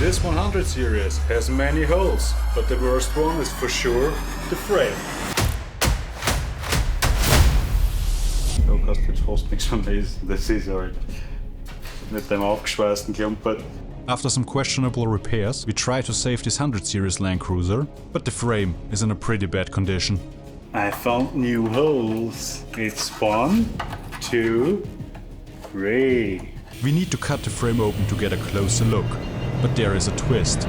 This 100 series has many holes, but the worst one is for sure the frame. So kannst du jetzt fast nichts mehr lesen, das ist halt mit dem aufgeschweißten Klumpert. After some questionable repairs, we try to save this 100 series Land Cruiser, but the frame is in a pretty bad condition. I found new holes. It's 1, 2, 3. We need to cut the frame open to get a closer look, but there is a twist.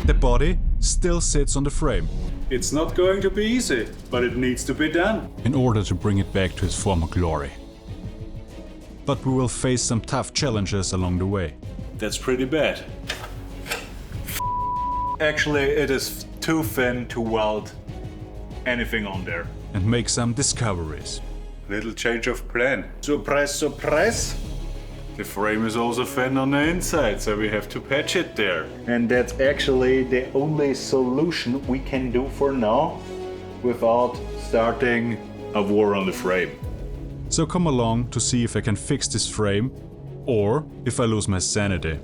The body still sits on the frame. It's not going to be easy, but it needs to be done. In order to bring it back to its former glory. But we will face some tough challenges along the way. That's pretty bad. Actually, it is too thin to weld anything on there. And make some discoveries. Little change of plan. Surprise, surprise! The frame is also thin on the inside, so we have to patch it there. And that's actually the only solution we can do for now without starting a war on the frame. So come along to see if I can fix this frame or if I lose my sanity.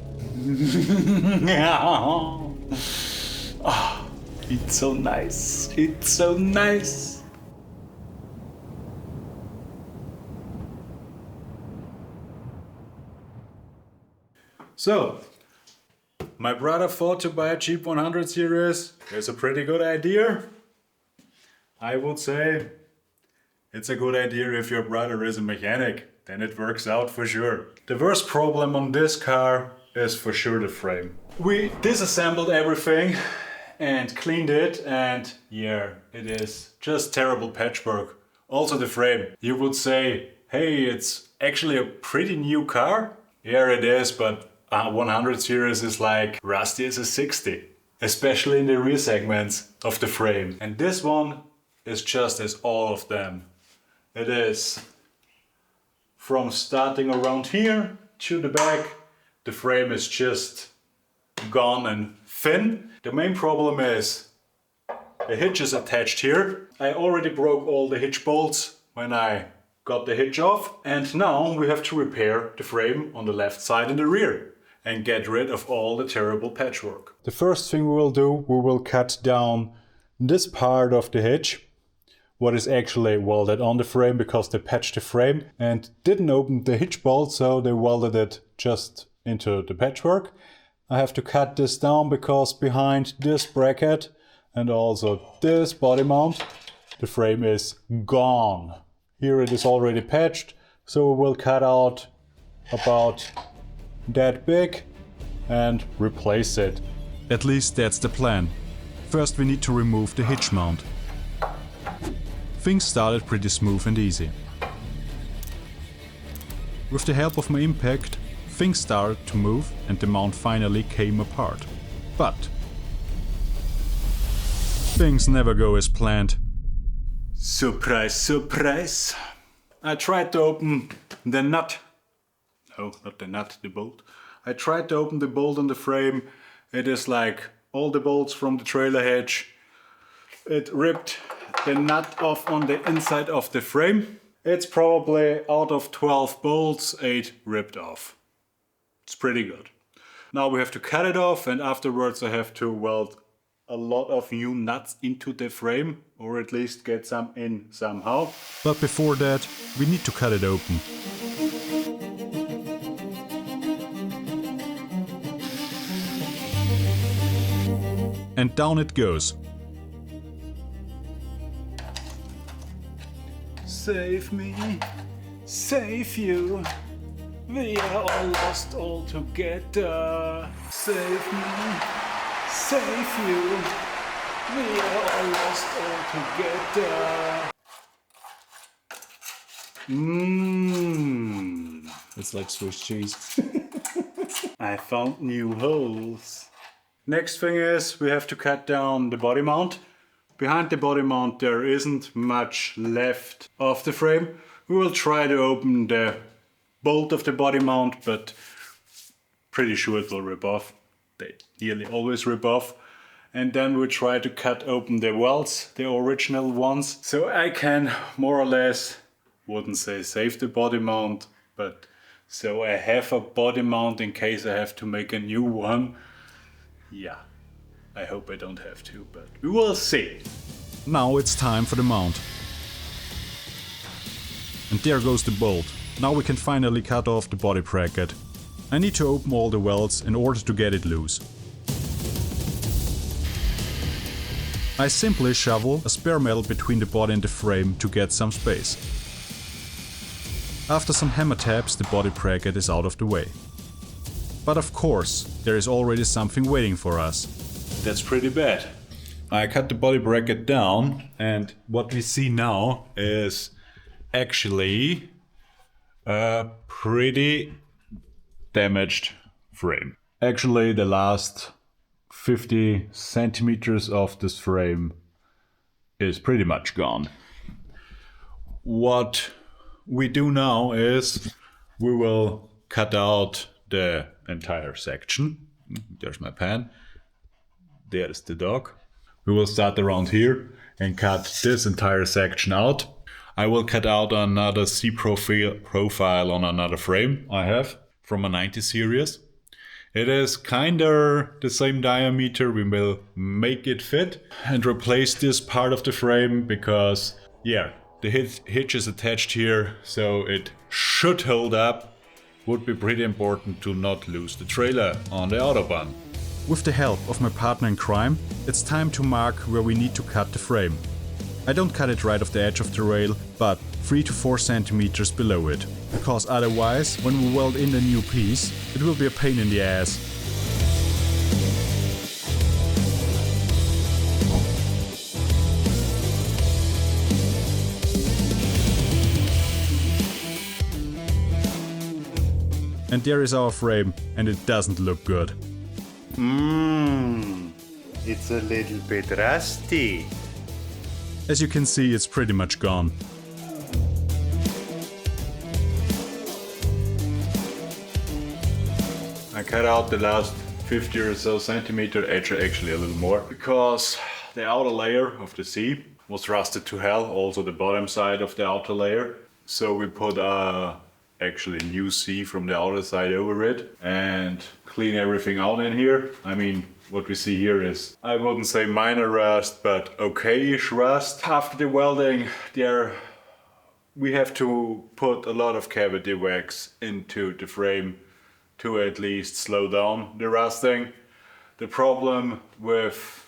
Oh, it's so nice. It's so nice. So, my brother thought to buy a cheap 100 series. It's a pretty good idea. I would say it's a good idea if your brother is a mechanic. Then it works out for sure. The worst problem on this car is for sure the frame. We disassembled everything and cleaned it, and yeah, it is just terrible patchwork. Also the frame. You would say, hey, it's actually a pretty new car. Yeah, it is, but 100 series is like rusty as a 60. Especially in the rear segments of the frame. And this one is just as all of them. It is from starting around here to the back, the frame is just gone and thin. The main problem is the hitch is attached here. I already broke all the hitch bolts when I got the hitch off, and now we have to repair the frame on the left side and the rear and get rid of all the terrible patchwork. The first thing we will do, we will cut down this part of the hitch, what is actually welded on the frame, because they patched the frame and didn't open the hitch bolt, so they welded it just into the patchwork. I have to cut this down because behind this bracket and also this body mount, the frame is gone. Here it is already patched, so we will cut out about that big and replace it. At least that's the plan. First we need to remove the hitch mount. Things started pretty smooth and easy. With the help of my impact, things started to move and the mount finally came apart. But things never go as planned. Surprise, surprise! I tried to open the nut. No, not the nut, the bolt. I tried to open the bolt on the frame. It is like all the bolts from the trailer hitch. It ripped the nut off on the inside of the frame. It's probably out of 12 bolts, 8 ripped off. It's pretty good. Now we have to cut it off, and afterwards I have to weld a lot of new nuts into the frame, or at least get some in somehow. But before that, we need to cut it open. And down it goes. Save me, save you. We are all lost all together. Save me, save you. We are all lost all together. Mmm. It's like Swiss cheese. I found new holes. Next thing is we have to cut down the body mount. Behind the body mount there isn't much left of the frame. We will try to open the bolt of the body mount, but pretty sure it will rip off. They nearly always rip off. And then we try to cut open the welds, the original ones. So I can more or less, wouldn't say save the body mount, but so I have a body mount in case I have to make a new one. Yeah, I hope I don't have to, but we will see. Now it's time for the mount. And there goes the bolt. Now we can finally cut off the body bracket. I need to open all the welds in order to get it loose. I simply shovel a spare metal between the body and the frame to get some space. After some hammer taps, the body bracket is out of the way. But of course, there is already something waiting for us. That's pretty bad. I cut the body bracket down, and what we see now is actually a pretty damaged frame. Actually, the last 50 centimeters of this frame is pretty much gone. What we do now is we will cut out the entire section. There's my pen. There's the dog. We will start around here and cut this entire section out. I will cut out another C profile on another frame I have from a 90 series. It is kinda the same diameter. We will make it fit and replace this part of the frame because, yeah, the hitch is attached here, so it should hold up. Would be pretty important to not lose the trailer on the Autobahn. With the help of my partner in crime, it's time to mark where we need to cut the frame. I don't cut it right off the edge of the rail, but 3 to 4 centimeters below it, because otherwise, when we weld in the new piece, it will be a pain in the ass. And there is our frame, and it doesn't look good. It's a little bit rusty. As you can see, it's pretty much gone. I cut out the last 50 or so centimeter, actually a little more, because the outer layer of the seat was rusted to hell, also the bottom side of the outer layer. So we put actually new C from the outer side over it and clean everything out in here. I mean, what we see here is, I wouldn't say minor rust, but okay-ish rust. After the welding, we have to put a lot of cavity wax into the frame to at least slow down the rusting. The problem with,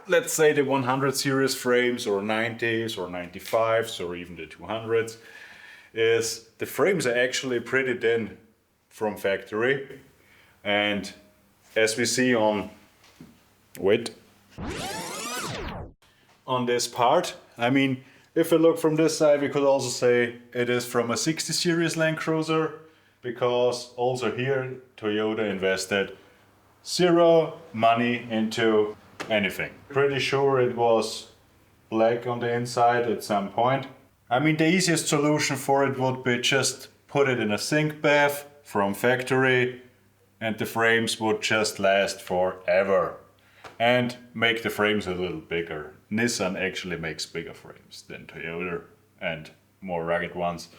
let's say, the 100 series frames or 90s or 95s or even the 200s is the frames are actually pretty thin from factory. And as we see on this part, I mean, if we look from this side, we could also say it is from a 60 series Land Cruiser, because also here Toyota invested zero money into anything. Pretty sure it was black on the inside at some point. I mean, the easiest solution for it would be just put it in a sink bath from factory and the frames would just last forever. And make the frames a little bigger. Nissan actually makes bigger frames than Toyota and more rugged ones.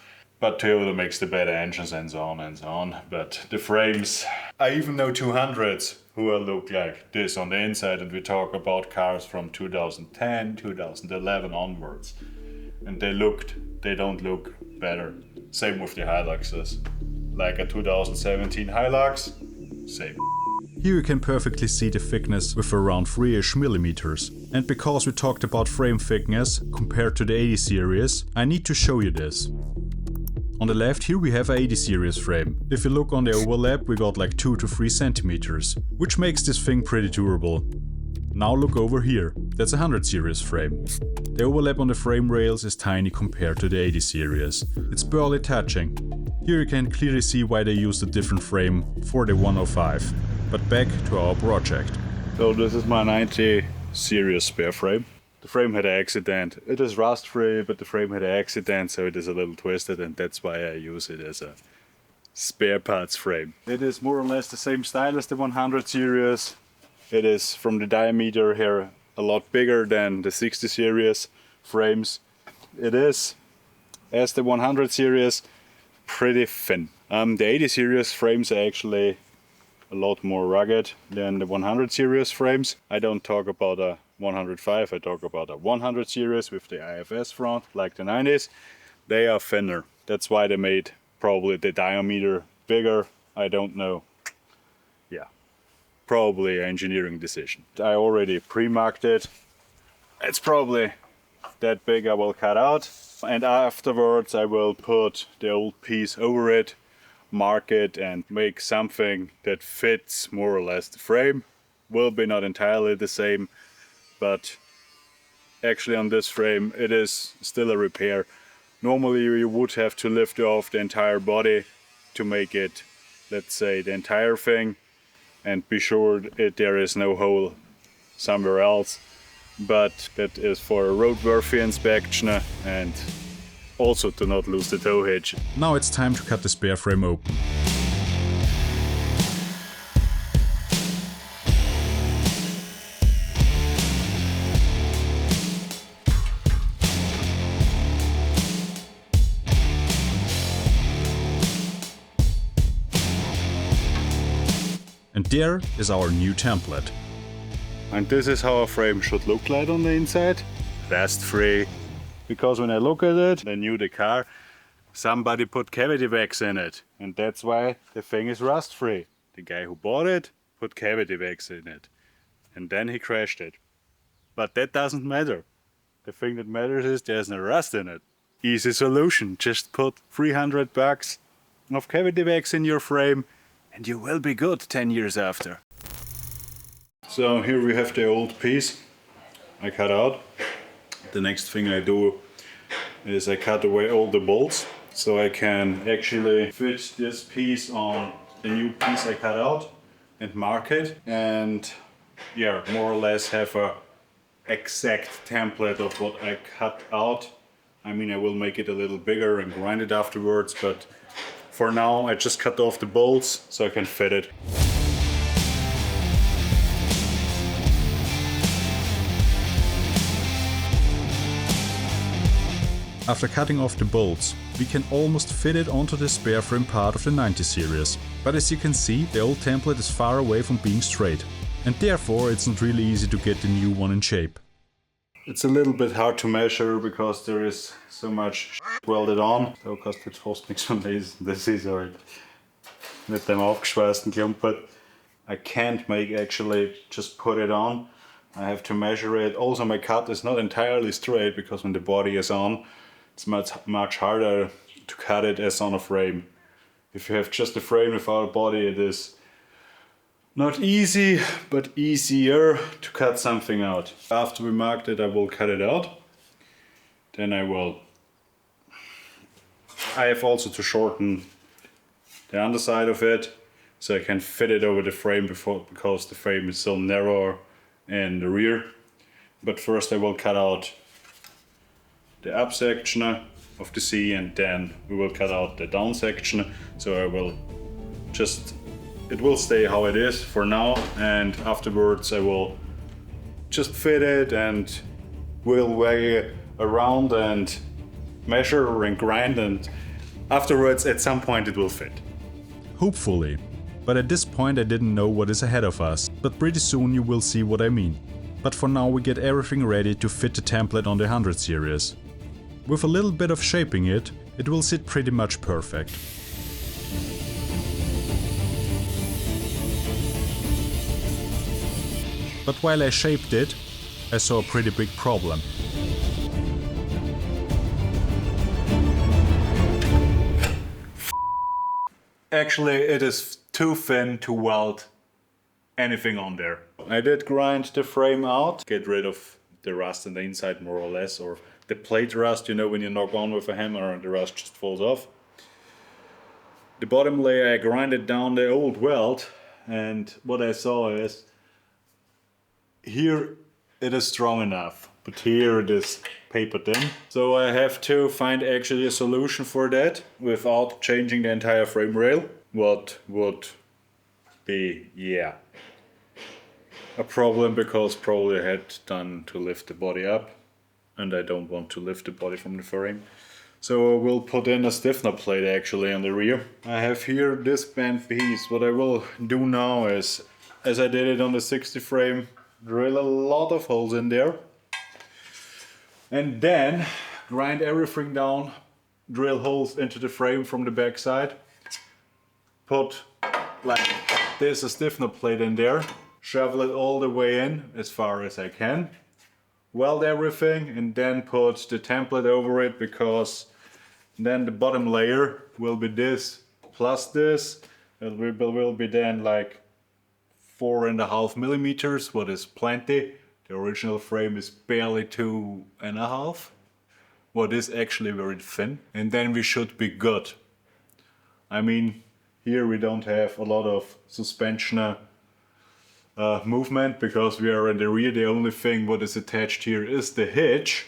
But Toyota makes the better engines and so on and so on. But the frames, I even know 200s who look like this on the inside, and we talk about cars from 2010, 2011 onwards. And they don't look better. Same with the Hiluxes. Like a 2017 Hilux, same. Here you can perfectly see the thickness with around 3-ish millimeters. And because we talked about frame thickness compared to the 80 series, I need to show you this. On the left here we have a 80 series frame. If you look on the overlap, we got like 2 to 3 centimeters, which makes this thing pretty durable. Now look over here, that's a 100 series frame. The overlap on the frame rails is tiny compared to the 80 series. It's barely touching. Here you can clearly see why they used a different frame for the 105. But back to our project. So this is my 90 series spare frame. The frame had an accident. It is rust free, but the frame had an accident, so it is a little twisted, and that's why I use it as a spare parts frame. It is more or less the same style as the 100 series. It is from the diameter here a lot bigger than the 60 series frames. It is, as the 100 series, pretty thin. The 80 series frames are actually a lot more rugged than the 100 series frames. I don't talk about a 105, I talk about a 100 series with the IFS front, like the 90s. They are thinner. That's why they made probably the diameter bigger. I don't know. Yeah, probably an engineering decision. I already pre-marked it. It's probably that big. I will cut out, and afterwards I will put the old piece over it, mark it, and make something that fits more or less the frame. Will be not entirely the same, but actually on this frame it is still a repair. Normally you would have to lift off the entire body to make it, let's say, the entire thing, and be sure that there is no hole somewhere else. But that is for a roadworthy inspection and also to not lose the tow hitch. Now it's time to cut the spare frame open. And there is our new template. And this is how a frame should look like on the inside. Rust-free. Because when I look at it, I knew the car, somebody put cavity wax in it. And that's why the thing is rust-free. The guy who bought it put cavity wax in it. And then he crashed it. But that doesn't matter. The thing that matters is there's no rust in it. Easy solution. Just put $300 of cavity wax in your frame and you will be good 10 years after. So here we have the old piece I cut out. The next thing I do is I cut away all the bolts so I can actually fit this piece on the new piece I cut out and mark it, and yeah, more or less have a exact template of what I cut out. I mean, I will make it a little bigger and grind it afterwards, but for now I just cut off the bolts so I can fit it. After cutting off the bolts, we can almost fit it onto the spare frame part of the 90 series. But as you can see, the old template is far away from being straight, and therefore it's not really easy to get the new one in shape. It's a little bit hard to measure because there is so much welded on. So kostet fast nichts von lesen. Das ist halt mit dem aufgeschweißten Klumpert. I can't make actually just put it on. I have to measure it. Also my cut is not entirely straight because when the body is on, it's much harder to cut it as on a frame. If you have just a frame without a body, it is not easy, but easier to cut something out. After we marked it, I will cut it out. Then I have also to shorten the underside of it so I can fit it over the frame because the frame is so narrow in the rear. But first I will cut out the up section of the C, and then we will cut out the down section. So it will stay how it is for now, and afterwards I will just fit it and we'll weigh it around and measure and grind, and afterwards at some point it will fit. Hopefully. But at this point I didn't know what is ahead of us, but pretty soon you will see what I mean. But for now we get everything ready to fit the template on the 100 series. With a little bit of shaping it will sit pretty much perfect. But while I shaped it, I saw a pretty big problem. Actually, it is too thin to weld anything on there. I did grind the frame out, get rid of the rust on the inside more or less, or the plate rust, you know, when you knock on with a hammer and the rust just falls off. The bottom layer I grinded down the old weld, and what I saw is here it is strong enough, but here it is papered in. So I have to find actually a solution for that without changing the entire frame rail. What would be, yeah, a problem, because probably I had done to lift the body up and I don't want to lift the body from the frame. So I will put in a stiffener plate actually on the rear. I have here this bent piece. What I will do now is, as I did it on the 60 frame, drill a lot of holes in there. And then grind everything down, drill holes into the frame from the back side. Put like this a stiffener plate in there. Shovel it all the way in as far as I can. Weld everything and then put the template over it, because then the bottom layer will be this plus this. It will be then like 4.5 millimeters, what is plenty. The original frame is barely 2.5, what is actually very thin. And then we should be good. I mean, here we don't have a lot of suspension movement because we are in the rear. The only thing what is attached here is the hitch.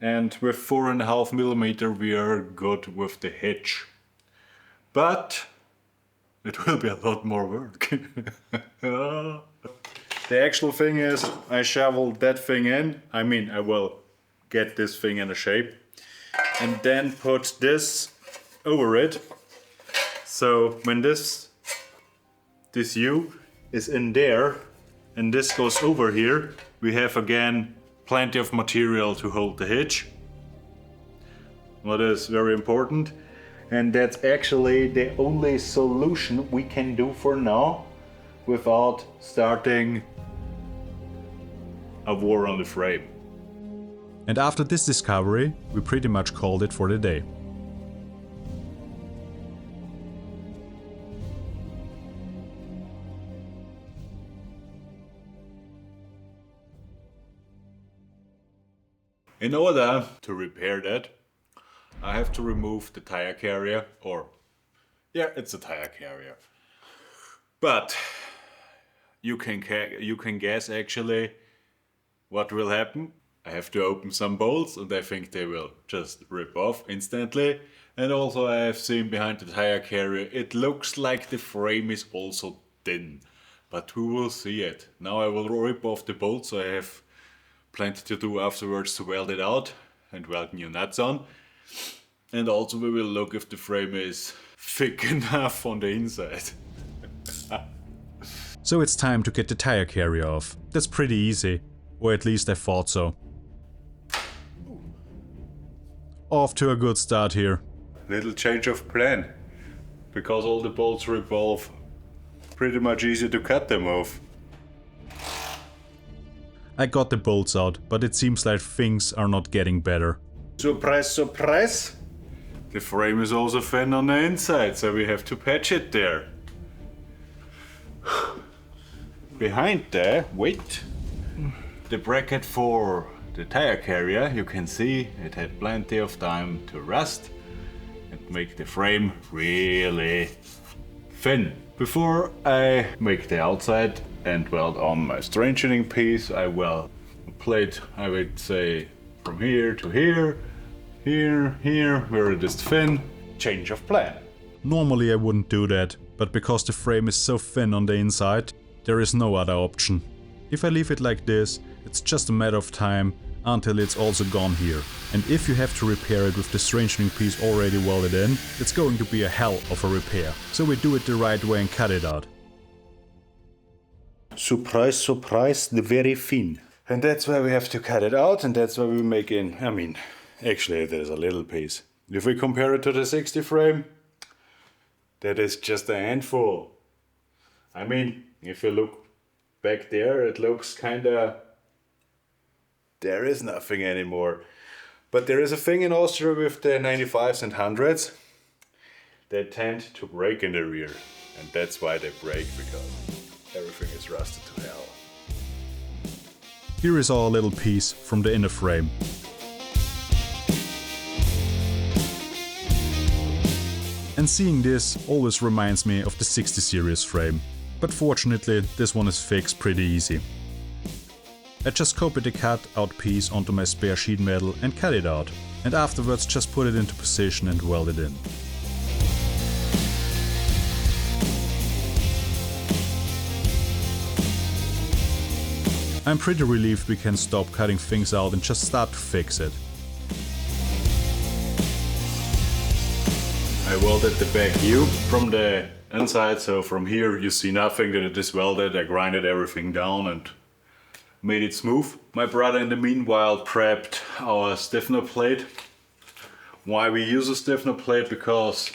And with 4.5 millimeter we are good with the hitch. But it will be a lot more work. The actual thing is, I shoveled that thing in. I mean, I will get this thing in a shape. And then put this over it. So when this U is in there and this goes over here, we have again plenty of material to hold the hitch. What is very important. And that's actually the only solution we can do for now without starting a war on the frame. And after this discovery, we pretty much called it for the day. In order to repair that, I have to remove the tire carrier, or yeah, it's a tire carrier. But you can guess actually what will happen. I have to open some bolts and I think they will just rip off instantly. And also I have seen behind the tire carrier, it looks like the frame is also thin. But we will see it. Now I will rip off the bolts, so I have plenty to do afterwards to weld it out and weld new nuts on. And also we will look if the frame is thick enough on the inside. So it's time to get the tire carrier off. That's pretty easy, or at least I thought so. Off to a good start here. Little change of plan. Because all the bolts revolve, pretty much easy to cut them off. I got the bolts out, but it seems like things are not getting better. Surprise, surprise! The frame is also thin on the inside, so we have to patch it there. Behind there, wait, the bracket for the tire carrier, you can see it had plenty of time to rust and make the frame really thin. Before I make the outside and weld on my strengthening piece, I will plate, I would say, from here to here, here, where it is thin. Change of plan. Normally I wouldn't do that, but because the frame is so thin on the inside, there is no other option. If I leave it like this, it's just a matter of time until it's also gone here. And if you have to repair it with the strengthening piece already welded in, it's going to be a hell of a repair. So we do it the right way and cut it out. Surprise, surprise, the very thin. And that's why we have to cut it out, and that's why we make in, I mean, actually there's a little piece. If we compare it to the 60 frame, that is just a handful. I mean, if you look back there, it looks kinda... There is nothing anymore. But there is a thing in Austria with the 95s and 100s. They tend to break in the rear. And that's why they break, because everything is rusted to hell. Here is our little piece from the inner frame. And seeing this always reminds me of the 60 series frame. But fortunately, this one is fixed pretty easy. I just copied the cut out piece onto my spare sheet metal and cut it out. And afterwards just put it into position and weld it in. I'm pretty relieved we can stop cutting things out and just start to fix it. I welded the back U from the inside, so from here you see nothing that it is welded. I grinded everything down and made it smooth. My brother in the meanwhile prepped our stiffener plate. Why we use a stiffener plate? Because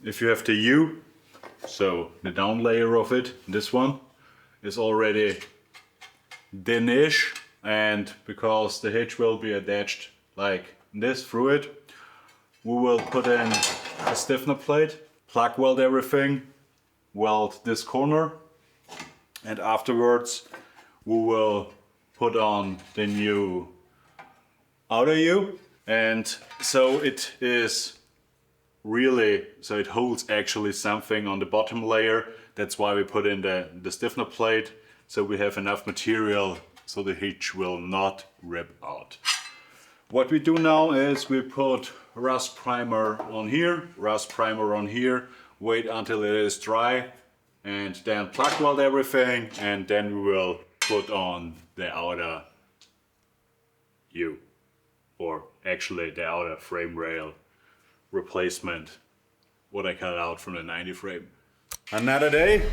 if you have the U, so the down layer of it, this one is already thin-ish, and because the hitch will be attached like this through it, we will put in a stiffener plate, plug weld everything, weld this corner, and afterwards we will put on the new outer U. And so it is really, so it holds actually something on the bottom layer. That's why we put in the stiffener plate, so we have enough material so the hitch will not rip out. What we do now is we put rust primer on here, wait until it is dry, and then plug weld everything, and then we will put on the outer U, or actually the outer frame rail replacement, what I cut out from the 90 frame. Another day.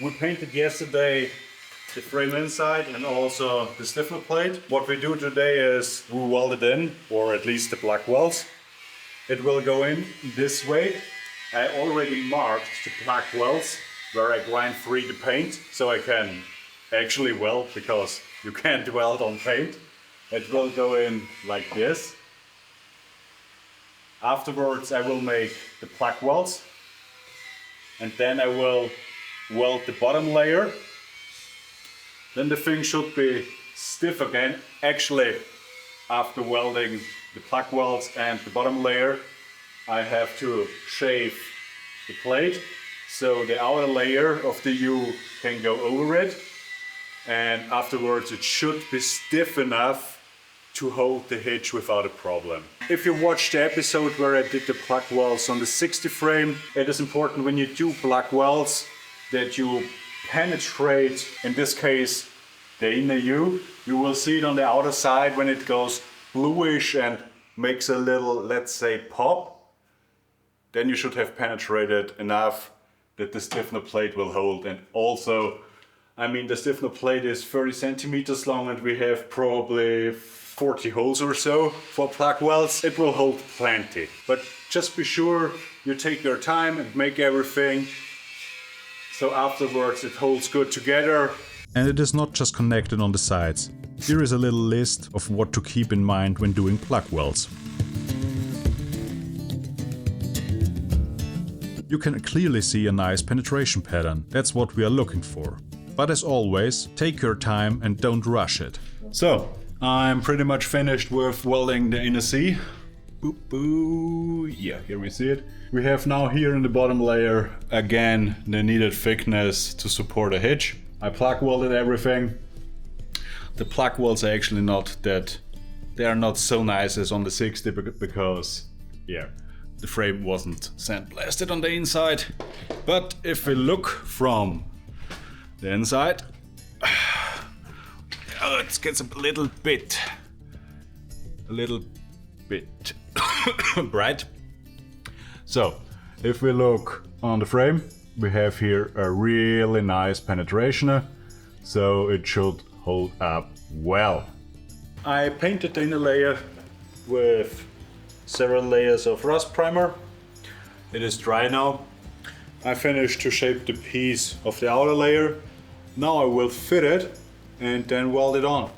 We painted yesterday the frame inside and also the stiffener plate. What we do today is we weld it in, or at least the plug welds. It will go in this way. I already marked the plug welds where I grind free the paint, so I can actually weld, because you can't weld on paint. It will go in like this. Afterwards I will make the plug welds, and then I will weld the bottom layer. Then the thing should be stiff again. Actually, after welding the plug welds and the bottom layer, I have to shave the plate so the outer layer of the U can go over it, and afterwards it should be stiff enough to hold the hitch without a problem. If you watched the episode where I did the plug welds on the 60 frame, it is important when you do plug welds that you penetrate, in this case, the inner U. You will see it on the outer side when it goes bluish and makes a little, let's say, pop. Then you should have penetrated enough that the stiffener plate will hold. And also, I mean, the stiffener plate is 30 centimeters long and we have probably 40 holes or so for plug welds. It will hold plenty. But just be sure you take your time and make everything so afterwards it holds good together. And it is not just connected on the sides. Here is a little list of what to keep in mind when doing plug welds. You can clearly see a nice penetration pattern. That's what we are looking for. But as always, take your time and don't rush it. So, I'm pretty much finished with welding the inner C. Yeah, here we see it. We have now here in the bottom layer again the needed thickness to support a hitch. I plug welded everything. The plug welds are actually not that, they are not so nice as on the 60 because, yeah, the frame wasn't sandblasted on the inside. But if we look from the inside, it gets a little bit bright. So if we look on the frame, we have here a really nice penetration, so it should hold up well. I painted the inner layer with several layers of rust primer. It is dry now. I finished to shape the piece of the outer layer. Now I will fit it and then weld it on.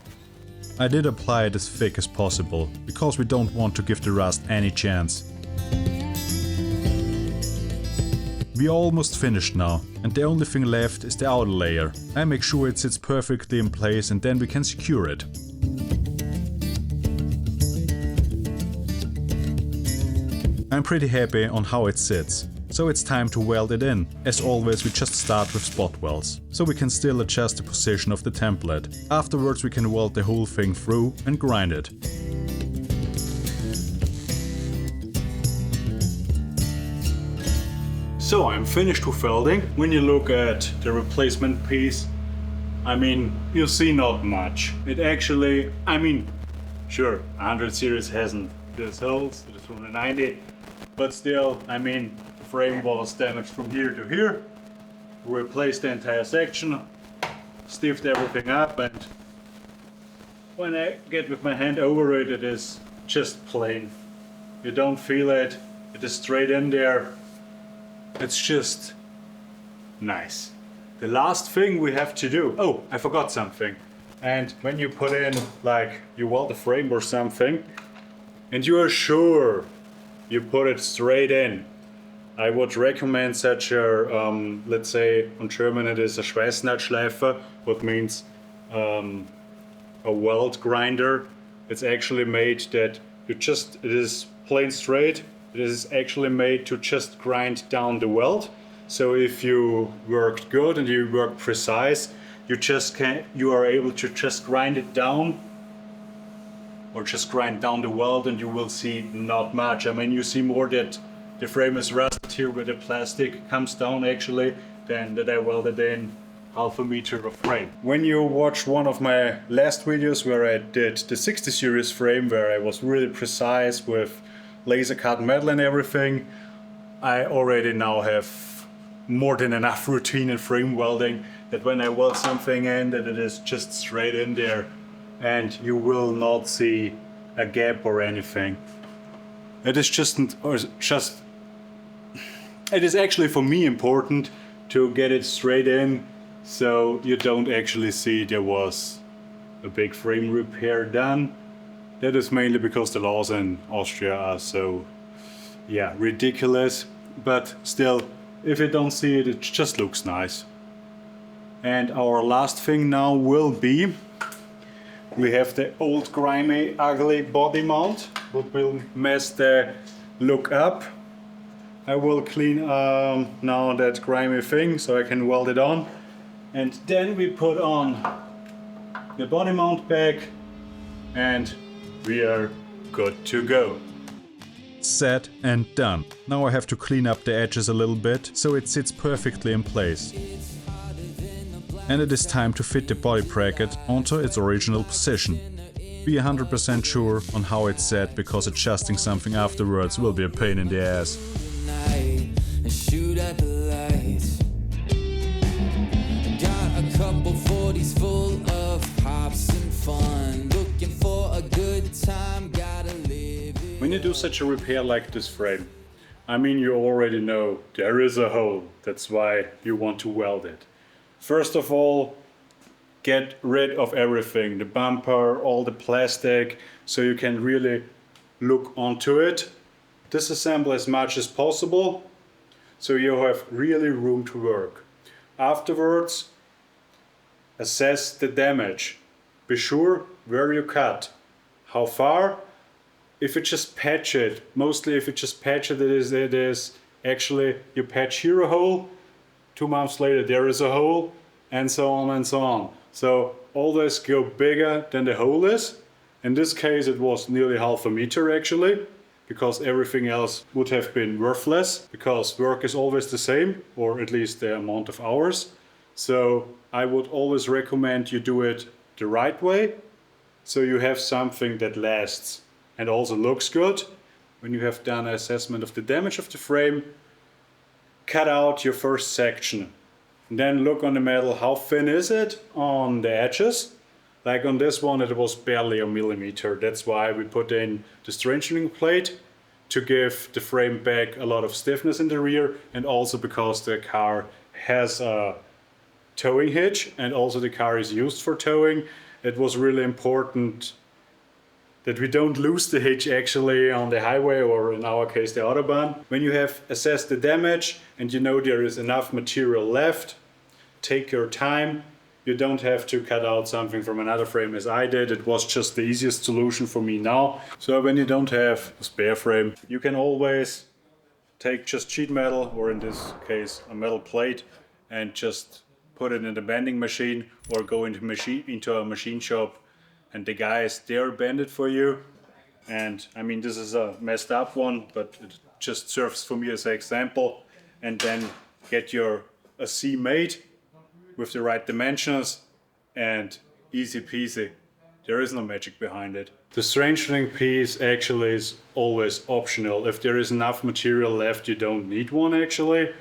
I did apply it as thick as possible, because we don't want to give the rust any chance. We are almost finished now, and the only thing left is the outer layer. I make sure it sits perfectly in place and then we can secure it. I'm pretty happy on how it sits. So it's time to weld it in. As always, we just start with spot welds, so we can still adjust the position of the template. Afterwards we can weld the whole thing through and grind it. So I'm finished with welding. When you look at the replacement piece, I mean, you see not much. It actually, I mean, sure, 100 series hasn't these holes, it is from the 90, but still, I mean, the frame was damaged from here to here. Replaced the entire section, stiffed everything up, and when I get with my hand over it, it is just plain. You don't feel it, it is straight in there. It's just nice. The last thing we have to do, oh, I forgot something. And when you put in, like, you weld the frame or something, and you are sure you put it straight in, I would recommend such a, let's say in German it is a Schweißnahtschleifer, what means a weld grinder. It's actually made that it is plain straight. It is actually made to just grind down the weld. So if you worked good and you work precise, you are able to just grind it down, or just grind down the weld, and you will see not much. I mean, you see more that the frame is rusted here where the plastic comes down actually, than that I welded in half a meter of frame. When you watch one of my last videos where I did the 60 series frame, where I was really precise with laser cut metal and everything, I already now have more than enough routine in frame welding that when I weld something in, that it is just straight in there and you will not see a gap or anything. It is it is actually for me important to get it straight in, so you don't actually see there was a big frame repair done. That is mainly because the laws in Austria are so, yeah, ridiculous. But still, if you don't see it, it just looks nice. And our last thing now will be, we have the old grimy, ugly body mount, what will mess the look up. I will clean now that grimy thing so I can weld it on. And then we put on the body mount back and we are good to go. Set and done. Now I have to clean up the edges a little bit so it sits perfectly in place. And it is time to fit the body bracket onto its original position. Be 100% sure on how it's set, because adjusting something afterwards will be a pain in the ass. Couple 40s full of pops and fun, looking for a good time, gotta live it. When you do such a repair like this frame, I mean, you already know there is a hole, that's why you want to weld it. First of all, get rid of everything, the bumper, all the plastic, so you can really look onto it. Disassemble as much as possible, so you have really room to work. Afterwards, assess the damage. Be sure where you cut, how far. If you just patch it, mostly if you just patch it, it is actually, you patch here a hole, 2 months later there is a hole, and so on and so on. So always go bigger than the hole is. In this case it was nearly half a meter actually, because everything else would have been worthless, because work is always the same, or at least the amount of hours. So I would always recommend you do it the right way, so you have something that lasts and also looks good. When you have done an assessment of the damage of the frame, cut out your first section. And then look on the metal, how thin is it on the edges. Like on this one it was barely a millimeter. That's why we put in the strengthening plate to give the frame back a lot of stiffness in the rear, and also because the car has a towing hitch and also the car is used for towing. It was really important that we don't lose the hitch actually on the highway, or in our case the Autobahn. When you have assessed the damage and you know there is enough material left, take your time. You don't have to cut out something from another frame as I did. It was just the easiest solution for me now. So when you don't have a spare frame, you can always take just sheet metal, or in this case a metal plate, and just put it in the bending machine, or go into a machine shop and the guys there bend it for you. And I mean, this is a messed up one, but it just serves for me as an example. And then get a C made with the right dimensions, and easy peasy. There is no magic behind it. The strengthening piece actually is always optional. If there is enough material left, you don't need one actually.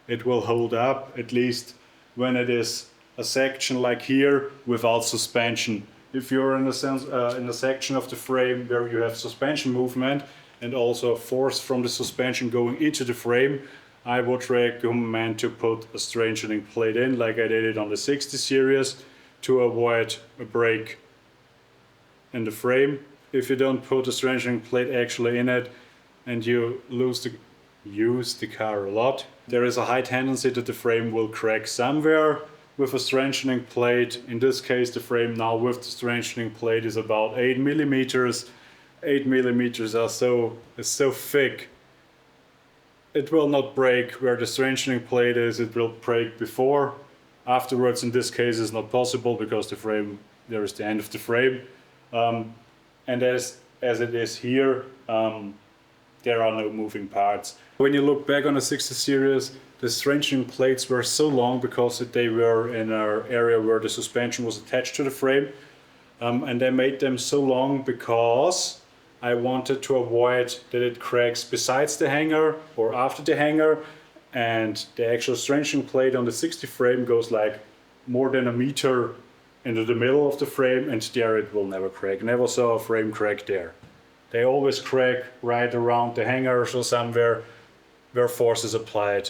It will hold up, at least when it is a section like here without suspension. If you're in a section of the frame where you have suspension movement and also force from the suspension going into the frame, I would recommend to put a strengthening plate in, like I did it on the 60 series, to avoid a break in the frame. If you don't put a strengthening plate actually in it and you use the car a lot, there is a high tendency that the frame will crack somewhere with a strengthening plate. In this case, the frame now with the strengthening plate is about 8 millimeters. 8 millimeters is so thick. It will not break where the strengthening plate is, it will break before. Afterwards, in this case, is not possible because the frame, there is the end of the frame. And as it is here, there are no moving parts. When you look back on the 60 series, the strengthening plates were so long because they were in an area where the suspension was attached to the frame. And I made them so long because I wanted to avoid that it cracks besides the hanger or after the hanger. And the actual strengthening plate on the 60 frame goes like more than a meter into the middle of the frame, and there it will never crack. Never saw a frame crack there. They always crack right around the hangers or somewhere where force is applied.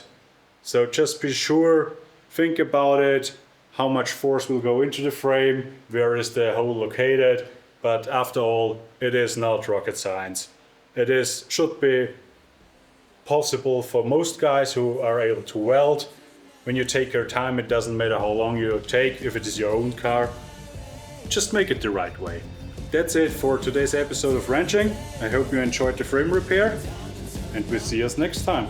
So just be sure, think about it, how much force will go into the frame, where is the hole located, but after all, it is not rocket science. Should be possible for most guys who are able to weld. When you take your time, it doesn't matter how long you take, if it is your own car. Just make it the right way. That's it for today's episode of Wrenching. I hope you enjoyed the frame repair, and we'll see us next time.